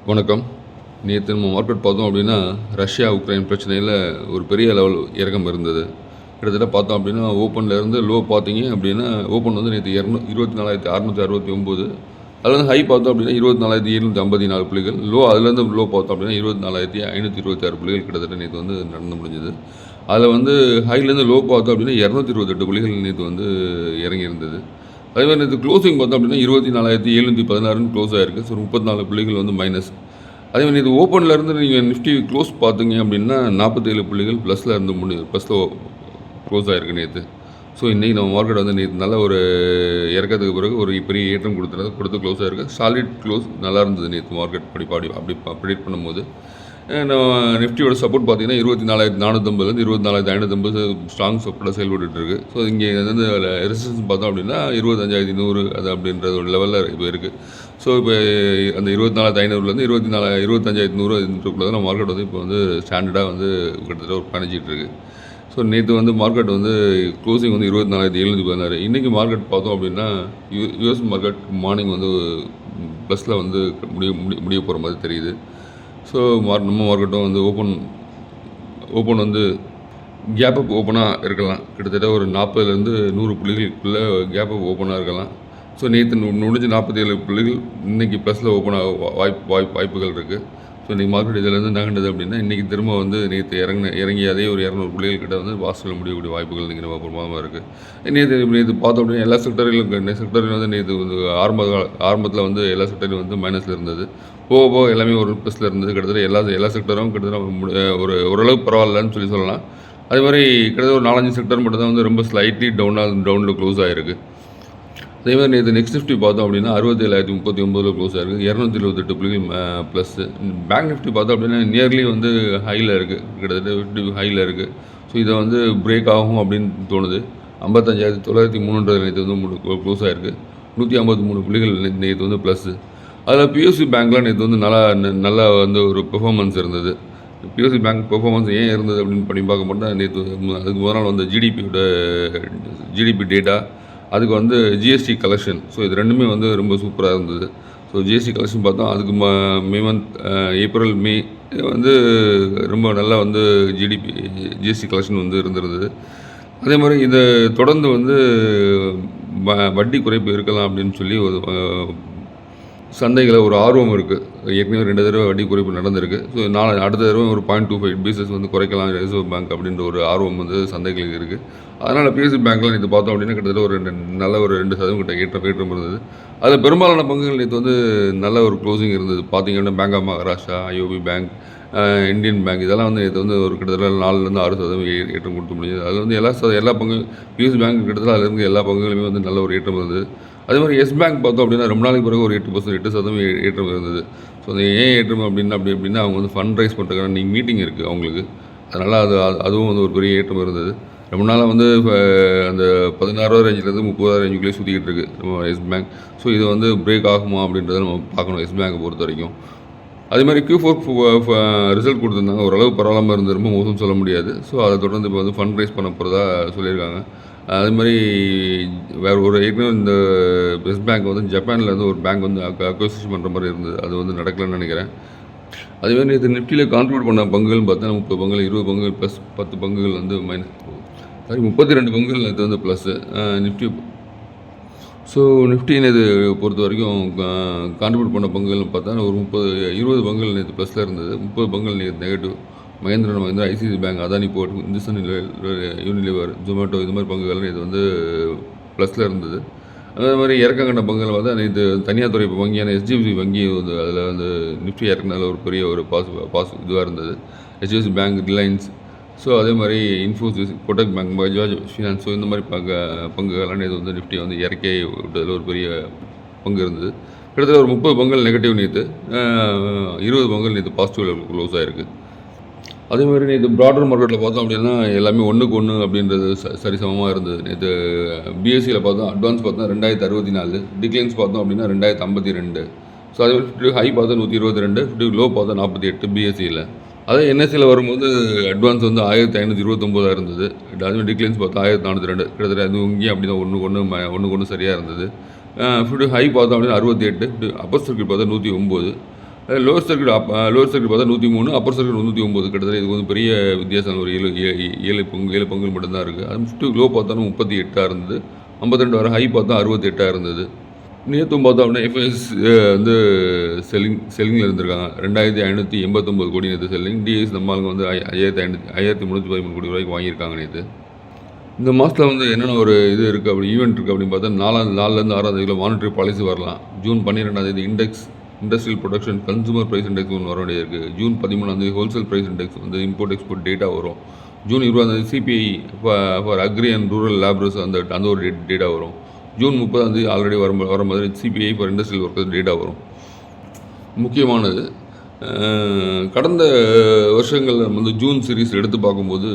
வணக்கம். நேற்று நம்ம மார்க்கெட் பார்த்தோம் அப்படின்னா, ரஷ்யா, உக்ரைன் பிரச்சனையில் ஒரு பெரிய லெவல் இறக்கம் இருந்தது. கிட்டத்தட்ட பார்த்தோம் அப்படின்னா, ஓப்பன்லேருந்து லோ பார்த்தீங்க அப்படின்னா, ஓப்பன் வந்து நேற்று 24,669. அதில் வந்து ஹை பார்த்தோம் அப்படின்னா 24,754 புள்ளிகள். அதுலேருந்து லோ பார்த்தோம் அப்படின்னா 24,526 புள்ளிகள் கிட்டத்தட்ட நேற்று வந்து நடந்து முடிஞ்சது. அதில் வந்து ஹைலேருந்து லோ பார்த்தோம் அப்படின்னா 228 புள்ளிகள் நேற்று வந்து இறங்கியிருந்தது. அதே மாதிரி நேற்று க்ளோசிங் பார்த்தோம் அப்படின்னா 24,716 க்ளோஸ் ஆகிருக்கு. ஸோ 34 புள்ளிகள் வந்து மைனஸ். அதே மாதிரி இது ஓப்பன்லேருந்து நீங்கள் நிஃப்டி க்ளோஸ் பார்த்தீங்க அப்படின்னா 47 புள்ளிகள் ப்ளஸில் க்ளோஸ் ஆகிருக்கு நேற்று. ஸோ இன்றைக்கி நம்ம மார்க்கெட் வந்து நேற்று நல்ல ஒரு இறக்கத்துக்கு பிறகு ஒரு பெரிய ஏற்றம் கொடுத்து க்ளோஸ் ஆகிருக்கு. சாலிட் க்ளோஸ் நல்லா இருந்தது நேற்று மார்க்கெட் அப்படி ப்ரிடிக்ட் பண்ணும்போது. நிஃப்டியோட சப்போர்ட் பார்த்தீங்கன்னா 24,450 24,550 ஸ்ட்ராங் சப்போர்ட்டாக செயல்பட்டுருக்கு. ஸோ இங்கே வந்து ரெசிஸ்டன்ஸ் பார்த்தோம் அப்படின்னா 25,100 அது அப்படின்ற ஒரு லெவலில் இப்போ இருக்குது. ஸோ இப்போ அந்த 24,500 25,100 தான் மார்க்கெட் வந்து இப்போ வந்து ஸ்டாண்டர்டாக வந்து கிட்டத்தட்ட ஒரு பயணிச்சிட்டு இருக்குது. ஸோ நேற்று வந்து மார்க்கெட் வந்து க்ளோசிங் வந்து 24,716. இன்றைக்கி மார்க்கெட் பார்த்தோம் அப்படின்னா யூஎஸ் மார்க்கெட் மார்னிங் வந்து ப்ளஸில் வந்து முடிய போகிற மாதிரி தெரியுது. ஸோ நம்ம மார்க்கெட்டும் வந்து ஓப்பன் வந்து கேப் அப் ஓப்பனாக இருக்கலாம். கிட்டத்தட்ட ஒரு 40லேருந்து 100 புள்ளிகளுக்குள்ளே கேப் அப் ஓப்பனாக இருக்கலாம். ஸோ நேற்று முடிஞ்ச 47 புள்ளிகள் இன்றைக்கி ப்ளஸில் ஓப்பனாக வாய்ப்புகள் இருக்குது. ஸோ இன்றைக்கி மார்க்கெட் இதிலேருந்து நகண்டது அப்படின்னா இன்றைக்கி திரும்ப வந்து நேற்று இறங்கி அதே ஒரு 200 புள்ளிகள் கிட்ட வந்து வாசலில் முடியக்கூடிய வாய்ப்புகள் இன்றைக்கி நம்ம பிரமாதமாக இருக்குது. நேற்று பார்த்தோம் அப்படின்னா எல்லா செக்டரிலும் வந்து நேற்று வந்து ஆரம்பத்தில் வந்து எல்லா செக்டரிலும் வந்து மைனஸில் இருந்தது. போக எல்லாமே ஒரு ப்ளஸில் இருந்தது. கிட்டத்தட்ட எல்லா செக்டரும் கிட்டத்தட்ட ஓரளவுக்கு பரவாயில்லன்னு சொல்லலாம். அதே மாதிரி கிட்டத்தட்ட ஒரு 4-5 செக்டர் மட்டும் தான் வந்து ரொம்ப ஸ்லைட்லி டவுனில் க்ளோஸ் ஆகிருக்கு. அதே மாதிரி நேற்று நெக்ஸ்ட் நிஃப்டி பார்த்தோம் அப்படின்னா 67,039 க்ளோஸ் ஆகிருக்கு. 228 புள்ளிகள் ப்ளஸ்ஸு. பேங்க் நிஃப்டி பார்த்தோம் அப்படின்னா நியர்லி வந்து ஹையில் இருக்குது. கிட்டத்தட்ட 50 ஹையில் இருக்குது. ஸோ இதை வந்து பிரேக் ஆகும் அப்படின்னு தோணுது. 55,903 நேற்று வந்து க்ளோஸ் ஆகிருக்கு. 153 புள்ளிகள் நேற்று வந்து ப்ளஸ்ஸு. அதில் பிஎஸ்சி பேங்க்லாம் நேற்று வந்து நல்லா வந்து ஒரு பெர்ஃபார்மன்ஸ் இருந்தது. பிஎஸ்சி பேங்க் பெர்ஃபார்மன்ஸ் ஏன் இருந்தது அப்படின்னு பண்ணி பார்க்கும்போது நேற்று அதுக்கு முதல் நாள் வந்து ஜிடிபி டேட்டா, அதுக்கு வந்து ஜிஎஸ்டி கலெக்ஷன். ஸோ இது ரெண்டுமே வந்து ரொம்ப சூப்பராக இருந்தது. ஸோ ஜிஎஸ்டி கலெக்ஷன் பார்த்தோம் அதுக்கு மே மந்த் ஏப்ரல் மே வந்து ரொம்ப நல்லா வந்து ஜிஎஸ்டி கலெக்ஷன் வந்து இருந்திருந்தது. அதே மாதிரி இதை தொடர்ந்து வந்து வட்டி குறைப்பு இருக்கலாம் அப்படின்னு சொல்லி ஒரு சந்தைகளை ஒரு ஆர்வம் இருக்குது. ஏற்கனவே 2 தடவை வட்டி குறைப்பு நடந்திருக்கு. ஸோ அடுத்த தடவை ஒரு 0.25 பேசிஸ் வந்து குறைக்கலாம் ரிசர்வ் பேங்க் அப்படின்ற ஒரு ஆர்வம் வந்து சந்தைகளுக்கு இருக்குது. அதனால் பிஎஸ்சி பேங்க்கில் இது பார்த்தோம் அப்படின்னா கிட்டத்தட்ட ஒரு நல்ல ஒரு 2% கிட்ட ஏற்றம் இருந்தது. அதில் பெரும்பாலான பங்குகள் நேற்று வந்து நல்ல ஒரு க்ளோசிங் இருந்தது. பார்த்திங்கன்னா bank of Maharashtra, IOB bank, Indian bank இதெல்லாம் வந்து நேற்று வந்து ஒரு கிட்டத்தட்ட 4லேருந்து 6% ஏற்றம் கொடுத்து முடிஞ்சது. அது வந்து எல்லா பங்கு பிஎஸ்சி பேங்க் கிட்டத்தட்ட அதிலிருந்து எல்லா பங்குகளுமே வந்து நல்ல ஒரு ஏற்றம் இருந்தது. அதே மாதிரி எஸ் பேங்க் பார்த்தோம் அப்படின்னா ரொம்ப நாளைக்கு பிறகு ஒரு 8% ஏற்றம் இருந்தது. ஸோ அந்த ஏன் ஏற்றம் அப்படின்னா அவங்க வந்து ஃபண்ட் ரைஸ் பண்ணுறதுக்கான நீங்கள் மீட்டிங் இருக்குது அவங்களுக்கு. அதனால் அதுவும் வந்து ஒரு பெரிய ஏற்றம் இருந்தது. ரொம்ப நாளாக வந்து அந்த 16,000 ரேஞ்சிலேருந்து 30,000 ரேஞ்சுக்குள்ளே சுற்றிக்கிட்டு இருக்குது நம்ம எஸ் பேங்க். ஸோ இது வந்து பிரேக் ஆகுமா அப்படின்றத நம்ம பார்க்கணும் எஸ் பேங்கை பொறுத்த வரைக்கும். அதே மாதிரி Q4 ரிசல்ட் கொடுத்துருந்தாங்க. ஓரளவு பரவாயில்லாமல் இருந்து ரொம்ப மோசம் சொல்ல முடியாது. ஸோ அதை தொடர்ந்து இப்போ வந்து ஃபண்ட் ரைஸ் பண்ண போகிறதா சொல்லியிருக்காங்க. அதே மாதிரி வேறு ஏற்கனவே இந்த எஸ் பேங்க் வந்து ஜப்பானில் வந்து ஒரு பேங்க் வந்து அக்வசிஷன் பண்ணுற மாதிரி இருந்தது. அது வந்து நடக்கலன்னு நினைக்கிறேன். அதேமாதிரி நேற்று நிஃப்டியில் கான்ட்ரிபியூட் பண்ண பங்குகள்னு பார்த்தா 30 பங்குகள் 20 பங்குகள் ப்ளஸ் 10 பங்குகள் வந்து மைனஸ் 32 பங்குகள் நேற்று வந்து ப்ளஸ்ஸு நிஃப்டி. ஸோ நிஃப்டி நேற்று பொறுத்த வரைக்கும் கான்ட்ரிபியூட் பண்ண பங்குகள்னு பார்த்தா ஒரு 20 பங்குகள் நேற்று ப்ளஸில் இருந்தது. 30 பங்குகள் நேற்று negative. Mahindra, ICICI bank, Adani port, Hindustan Unilever, Zomato இது மாதிரி பங்குகள் இது வந்து ப்ளஸில் இருந்தது. அதே மாதிரி இறக்கங்கண்ட பங்குகள் வந்து நேற்று தனியார் துறை வங்கியான எஸ்டிஎஃப்சி வங்கி வந்து அதில் வந்து நிஃப்டி இறக்குனால ஒரு பெரிய ஒரு இதுவாக இருந்தது. HDFC பேங்க், ரிலையன்ஸ், ஸோ அதே மாதிரி Infosys, Kotak bank, Bajaj finance, so இந்த மாதிரி பங்குகள்லாம் நேற்று வந்து நிஃப்டி வந்து இறக்கி விட்டதில் ஒரு பெரிய பங்கு இருந்தது. கிட்டத்தட்ட ஒரு 30 பங்குகள் நெகட்டிவ் நேற்று, 20 பங்குகள் நேற்று பாசிட்டிவ் க்ளோஸ் ஆகிருக்கு. அதே மாதிரி நேற்று ப்ராடர் மார்க்கெட்டில் பார்த்தோம் அப்படின்னா எல்லாமே 1:1 அப்படின்றது சரிசமமாக இருந்தது. நேற்று பிஎஸ்சியில் பார்த்தோம் அட்வான்ஸ் பார்த்தோம் 2064, டிக்ளைன்ஸ் பார்த்தோம் அப்படின்னா 2052. ஸோ அதே மாதிரி ஹை பார்த்தா 122, லோ பார்த்தா 48 பிஎஸ்சியில். அதே என்எஸ்சியில் வரும்போது அட்வான்ஸ் வந்து 1529 இருந்தது. அதுமாதிரி டிக்ளைன்ஸ் பார்த்தா 1402. கிட்டத்தட்ட அது இங்கேயும் அப்படி தான் ஒன்றுக்கு ஒன்று சரியாக இருந்தது. ஹை பார்த்தோம் அப்படின்னா 68, அப்பர் சர்க்கிட் பார்த்தா 109. லோவர் சர்க்கிட் பார்த்தா 103, அப்பர் சர்க்கிட் 109. கிட்டத்தட்ட இது வந்து பெரிய வித்தியாசம். ஒரு 7 பங்குகள் மட்டும்தான் இருக்குது. அது ஃபிஃப்டி லோ பார்த்தாலும் 38 இருந்தது. 52 வர ஹை பார்த்தா 68 இருந்தது. நேற்றும் பார்த்தோம் அப்படின்னா எஃப்ஐஎஸ் வந்து செல்லிங்கில் இருந்திருக்காங்க. 2589 கோடி நேற்று செல்லிங். டிஎஸ் நம்ம ஆளுங்க வந்து 5313 கோடி ரூபாய்க்கு வாங்கியிருக்காங்க நேற்று. இந்த மாதத்தில் வந்து என்னென்ன ஒரு இது இருக்குது அப்படி ஈவெண்ட் இருக்குது அப்படின்னு பார்த்தா 4லேருந்து 6 மானிட்டரி பாலிசி வரலாம். June 12 industrial production consumer price index ஒன்று வர வேண்டியது இருக்குது. ஜூன் 13 ஹோல்சேல் ப்ரைஸ் இண்டெக்ஸ் வந்து இம்போர்ட் எக்ஸ்போர்ட் டேட்டா வரும். June 20 CPI for agri and rural labours அந்த ஒரு டேட்டா வரும். ஜூன் 30 ஆல்ரெடி வர மாதிரி CPI for industrial workers data வரும். முக்கியமானது கடந்த வருஷங்களில் வந்து ஜூன் சீரீஸ் எடுத்து பார்க்கும்போது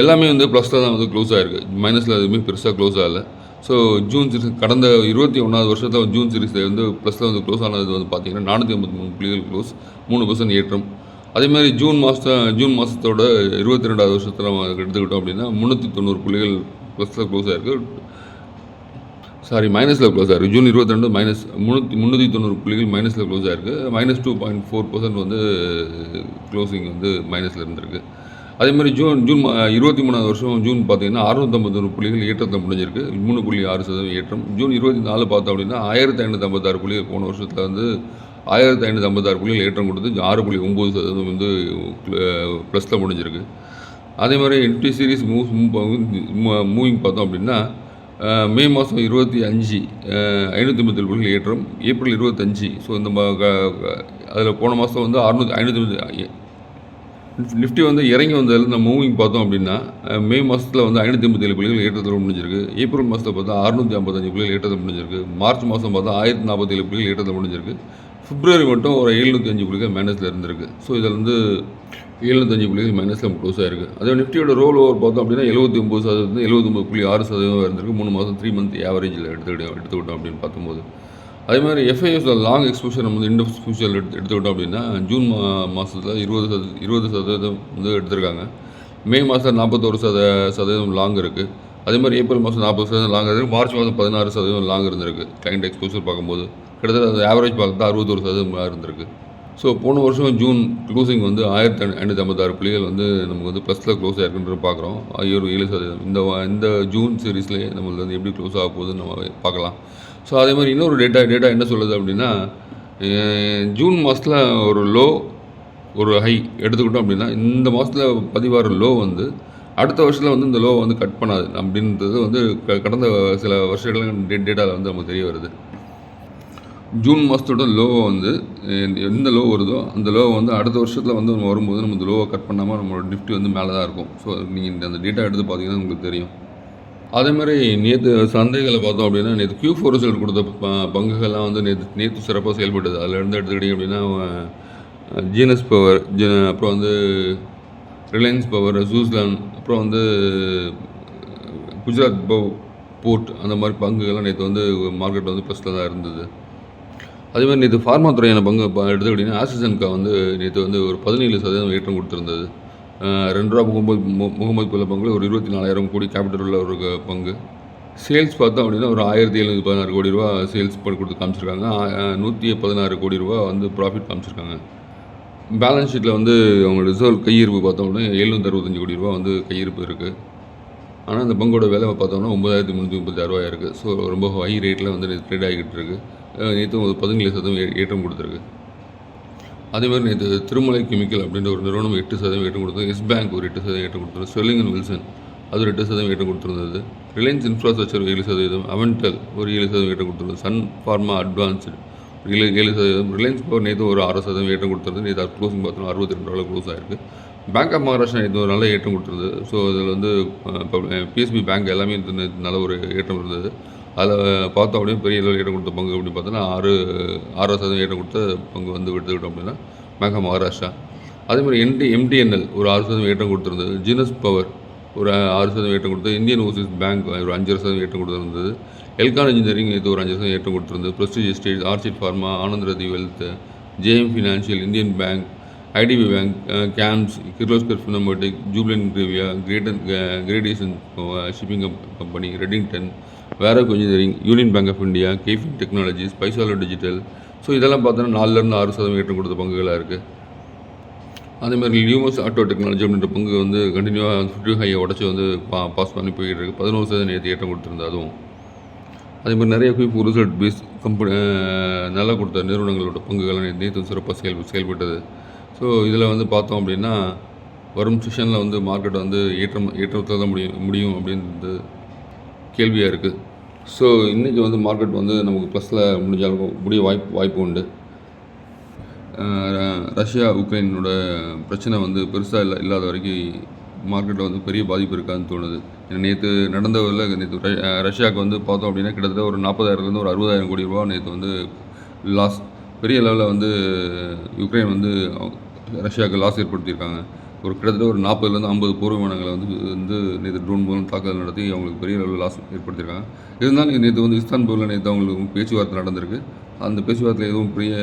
எல்லாமே வந்து ப்ளஸில் தான் வந்து க்ளோஸ் ஆகிருக்கு. மைனஸில் எதுவுமே பெருசாக க்ளோஸ் ஆகலை. ஸோ ஜூன் சீரீஸ் கடந்த 21வது வருஷத்தில் ஜூன் சீரீஸில் வந்து ப்ளஸில் வந்து க்ளோஸ் ஆனது வந்து பார்த்திங்கன்னா 453 புள்ளிகள் க்ளோஸ், 3% ஏற்றம். அதேமாதிரி ஜூன் மாதத்தோட 22வது வருஷத்தில் நம்ம எடுத்துக்கிட்டோம் அப்படின்னா 390 புள்ளிகள் ப்ளஸில் க்ளோஸ் ஆகிருக்கு. மைனஸில் க்ளோஸ் ஆகிருக்கு. ஜூன் 22 390 புள்ளிகள் மைனஸில் க்ளோஸ் ஆகிருக்கு. -2.4% வந்து க்ளோசிங் வந்து மைனஸில் இருந்திருக்கு. அதேமாதிரி ஜூன் 23வது வருஷம் ஜூன் பார்த்திங்கன்னா 651 புள்ளிகள் ஏற்றத்தில் முடிஞ்சிருக்கு, 3.6% ஏற்றம். ஜூன் 24 பார்த்தோம் அப்படின்னா 1556 புள்ளிகள் போன வருஷத்தில் வந்து 1556 புள்ளிகள் ஏற்றம் கொடுத்து 6.9% வந்து ப்ளஸில் முடிஞ்சிருக்கு. அதே மாதிரி என்டி சீரீஸ் மூவிங் பார்த்தோம் அப்படின்னா மே மாதம் 25 557 புள்ளிகள் ஏற்றம், ஏப்ரல் 25. ஸோ இந்த அதில் போன மாதம் வந்து 550 நிஃப்டி வந்து இறங்கி வந்ததில் இந்த மூவிங் பார்த்தோம் அப்படின்னா மே மாதத்தில் வந்து 587 புள்ளிகள் ஏற்றத்தில் முடிஞ்சிருக்கு. ஏப்ரல் மாதத்தில் பார்த்தா 655 புள்ளிகள் ஏற்றத்தில் முடிஞ்சிருக்கு. மார்ச் மாதம் பார்த்தா 1047 புள்ளிகள் ஏற்றத்தில் முடிஞ்சிருக்கு. பிப்ரவரி மட்டும் ஒரு 705 புள்ளிகள் மைனஸில் இருந்திருக்கு. ஸோ இதில் வந்து 705 புள்ளிகள் மைனஸில் க்ளோஸ் ஆகிருக்கு. அதே நிஃப்டியோட ரோல் ஓவர் பார்த்தோம் அப்படின்னா 79% 79.6% இருந்திருக்கு. 3 மாதம் 3 மந்த் ஆவரேஜில் எடுத்துக்கிட்டோம் அப்படின்னு பார்க்கும்போது. அதே மாதிரி எஃப்ஐஎஸில் லாங் எக்ஸ்போஷர் நம்ம வந்து இண்டெக்ஸ் ஃபியூச்சர் எடுத்துக்கிட்டோம் அப்படின்னா ஜூன் மாதத்தில் 20% வந்து எடுத்திருக்காங்க. மே மாதம் 41% லாங் இருக்குது. அதே மாதிரி ஏப்ரல் மாதம் 40% லாங் இருக்குது. மார்ச் மாதம் 16% லாங் இருந்திருக்கு. கிளைண்ட் எக்ஸ்போஷர் பார்க்கும்போது கிட்டத்தட்ட அது ஆவரேஜ் பார்த்தா 61% இருந்திருக்கு. ஸோ போன வருஷம் ஜூன் க்ளோசிங் வந்து 1556 புள்ளிகள் வந்து நமக்கு வந்து ப்ளஸில் க்ளோஸ் ஆகிருக்குன்றது பார்க்குறோம். 7% இந்த ஜூன் சீரீஸ்லேயே நம்மளுக்கு வந்து எப்படி க்ளோஸ் ஆக போகுதுன்னு நம்ம பார்க்கலாம். ஸோ அதே மாதிரி இன்னொரு டேட்டா என்ன சொல்லுது அப்படின்னா ஜூன் மாதத்தில் ஒரு லோ ஒரு ஹை எடுத்துக்கிட்டோம் அப்படின்னா இந்த மாதத்தில் பதிவார லோ வந்து அடுத்த வருஷத்தில் வந்து இந்த லோ வந்து கட் பண்ணாது அப்படின்றது வந்து கடந்த சில வருஷங்கள் டேட்டாவில் வந்து நமக்கு தெரிய வருது. ஜூன் மாதத்தோட லோவை வந்து எந்த லோ வருதோ அந்த லோவை வந்து அடுத்த வருஷத்தில் வந்து நம்ம வரும்போது நம்ம இந்த லோவை கட் பண்ணாமல் நம்மளோட நிஃப்டி வந்து மேலே தான் இருக்கும். ஸோ நீங்கள் அந்த டேட்டா எடுத்து பார்த்தீங்கன்னா உங்களுக்கு தெரியும். அதேமாதிரி நேற்று சந்தைகளை பார்த்தோம் அப்படின்னா நேற்று Q4 ரிசல்ட் கொடுத்த பங்குகள்லாம் வந்து நேற்று சிறப்பாக செயல்பட்டது. அதில் இருந்து எடுத்துக்கிட்டிங்க அப்படின்னா ஜிஎன்எஸ் பவர், அப்புறம் வந்து ரிலையன்ஸ் பவர், ஜூஸ்லான், அப்புறம் வந்து குஜராத் போர்ட், அந்த மாதிரி பங்குகள்லாம் நேற்று வந்து மார்க்கெட் வந்து ப்ளஸில் தான் இருந்தது. அதேமாதிரி நேற்று ஃபார்மா துறையான பங்கு எடுத்துக்கிட்டிங்கன்னா ஆஸ்ட்ராஜெனகா வந்து நேற்று வந்து ஒரு 17% ஏற்றம் கொடுத்துருந்தது. $2 முகமது புல்ல பங்குல ஒரு 24,000 கோடி கேபிட்டல் உள்ள ஒரு பங்கு. சேல்ஸ் பார்த்தோம் அப்படின்னா ஒரு 1716 கோடி ரூபா சேல்ஸ் பண்ணி கொடுத்து காமிச்சிருக்காங்க. 116 கோடி ரூபா வந்து ப்ராஃபிட் காமிச்சிருக்காங்க. பேலன்ஸ் ஷீட்டில் வந்து அவங்க ரிசர்வ் கையிருப்பு பார்த்தோம் அப்படின்னா 765 கோடி ரூபா வந்து கையிருப்பு இருக்குது. ஆனால் இந்த பங்கோட விலை பார்த்தோம்னா 9,336 ரூபாய் இருக்குது. ஸோ ரொம்ப ஹை ரேட்டில் வந்து ட்ரேட் ஆகிக்கிட்டு இருக்குது. நேற்று ஒரு 17% ஏற்றம் கொடுத்துருக்கு. அதேமாதிரி நேற்று திருமலை கெமிக்கல் அப்படின்ற ஒரு நிறுவனம் 8% ஏற்றம் கொடுத்தது. எஸ் பேங்க் ஒரு 8% ஏற்றம் கொடுத்துருது. ஸ்வெல்லிங் அண்ட் வில்சன் அது ஒரு 8% ஏற்றம் கொடுத்துருந்தது. ரிலையன்ஸ் இன்ஃப்ராஸ்ட்ரக்சர் 7%, அவென்டல் ஒரு 7% ஏற்றம் கொடுத்துருது. Sun Pharma advanced 7%, Reliance Power நேற்று ஒரு 6% ஏற்றம் கொடுத்துருது. நேற்று க்ளோசிங் பார்த்தோம்னா $62 க்ளோஸ் ஆகிருக்கு. பேங்க் ஆஃப் மகாராஷ்டிரா நேற்று ஒரு நல்ல ஏற்றம் கொடுத்துருது. ஸோ அதில் வந்து பிஎஸ்பி பேங்க் எல்லாமே நல்ல ஒரு ஏற்றம் இருந்தது. அதில் பார்த்தோம் அப்படின்னா பெரிய அளவில் ஏற்றம் கொடுத்த பங்கு அப்படின்னு பார்த்தோன்னா 6% ஏற்றம் கொடுத்த பங்கு வந்து எடுத்துக்கிட்டோம் அப்படின்னா பேங்க் ஆஃப் மகாராஷ்டிரா. அதேமாதிரி எம்டிஎன்எல் ஒரு 6% ஏற்றம் கொடுத்துருந்தது. ஜினஸ் பவர் ஒரு 6% ஏற்றம் கொடுத்தது. இந்தியன் ஓவர்சீஸ் பேங்க் ஒரு 5% ஏற்றம் கொடுத்துருந்தது. எல்கான் இன்ஜினியரிங் இது ஒரு 5% ஏற்றம் கொடுத்துருந்தது. Prestige Estate, Orchid Pharma, Anand Rathi Wealth, JM Financial, Indian Bank, IDBI Bank, CAMS, Kirloskar Pneumatic, Jubilant Ingrevia, Great Eastern Shipping Company, Redington, வேரக் Engineering, Union Bank of India, KFin Technologies, Paisalo Digital, so இதெல்லாம் பார்த்தோன்னா 4லேருந்து 6% ஏற்றம் கொடுத்த பங்குகளாக இருக்குது. அதேமாதிரி லியூமஸ் ஆட்டோ டெக்னாலஜி அப்படின்ற பங்கு வந்து கண்டினியூவாக 50 ஹையை உடச்சி வந்து பாஸ் பண்ணி போய்கிட்டு இருக்குது. 11% நேற்று ஏற்றம் கொடுத்துருந்தா அதுவும். அதேமாதிரி நிறைய குயிக் ரிசல்ட் பேஸ் கம்பெனி நல்லா கொடுத்த நிறுவனங்களோட பங்குகள் நேற்று சிறப்பாக செயல்பட்டது. ஸோ இதில் வந்து பார்த்தோம் அப்படின்னா வரும் செஷனில் வந்து மார்க்கெட் வந்து ஏற்றத்தில் தான் முடியும் அப்படின்றது கேள்வியாக இருக்குது. ஸோ இன்றைக்கி வந்து மார்க்கெட் வந்து நமக்கு ப்ளஸில் முடிய வாய்ப்பு உண்டு. ரஷ்யா உக்ரைனோட பிரச்சனை வந்து பெருசாக இல்லாத வரைக்கும் மார்க்கெட்டில் வந்து பெரிய பாதிப்பு இருக்காதுன்னு தோணுது. ஏன்னா நேற்று நடந்தவரில் நேற்று ரஷ்யாவுக்கு வந்து பார்த்தோம் அப்படின்னா கிட்டத்தட்ட ஒரு 40,000லேருந்து ஒரு 60,000 கோடி ரூபா நேற்று வந்து லாஸ் பெரிய லெவலில் வந்து யுக்ரைன் வந்து ரஷ்யாவுக்கு லாஸ் ஏற்படுத்தியிருக்காங்க. கிட்டத்தட்ட ஒரு 40லேருந்து 50 போர் விமானங்களை வந்து நேற்று ட்ரோன் மூலம் தாக்குதல் நடத்தி அவங்களுக்கு பெரிய லெவலில் லாஸ் ஏற்படுத்தியிருக்காங்க. இருந்தாலும் நேற்று வந்து இஸ்தான்புல்லில் நேற்று அவங்களுக்கு பேச்சுவார்த்தை நடந்திருக்கு. அந்த பேச்சுவார்த்தையில் எதுவும் பெரிய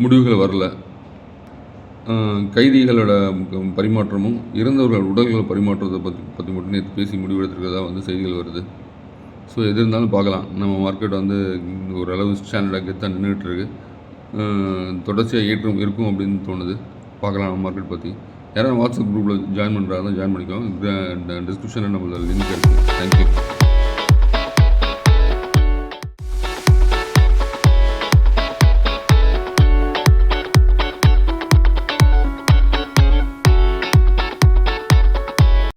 முடிவுகள் வரல. கைதிகளோட பரிமாற்றமும் இறந்தவர்கள் உடல்களை பரிமாற்றத்தை பற்றி மட்டும் நேற்று பேசி முடிவெடுத்துருக்கிறதா வந்து செய்திகள் வருது. ஸோ எது இருந்தாலும் பார்க்கலாம். நம்ம மார்க்கெட் வந்து ஓரளவு ஸ்டாண்டர்டாக கெத்தாக நின்றுட்டு இருக்கு. தொடர்ச்சியாக ஏற்றம் இருக்கும் அப்படின்னு தோணுது. பார்க்கலாம் நம்ம மார்க்கெட் பற்றி. யாராவது வாட்ஸ்அப் குரூப்பில் ஜாயின் பண்ணுறாங்க ஜாயின் பண்ணிக்கோங்க. டிஸ்கிரிப்ஷனில் நம்மளோட லிங்க் இருக்குது. தேங்க்யூ.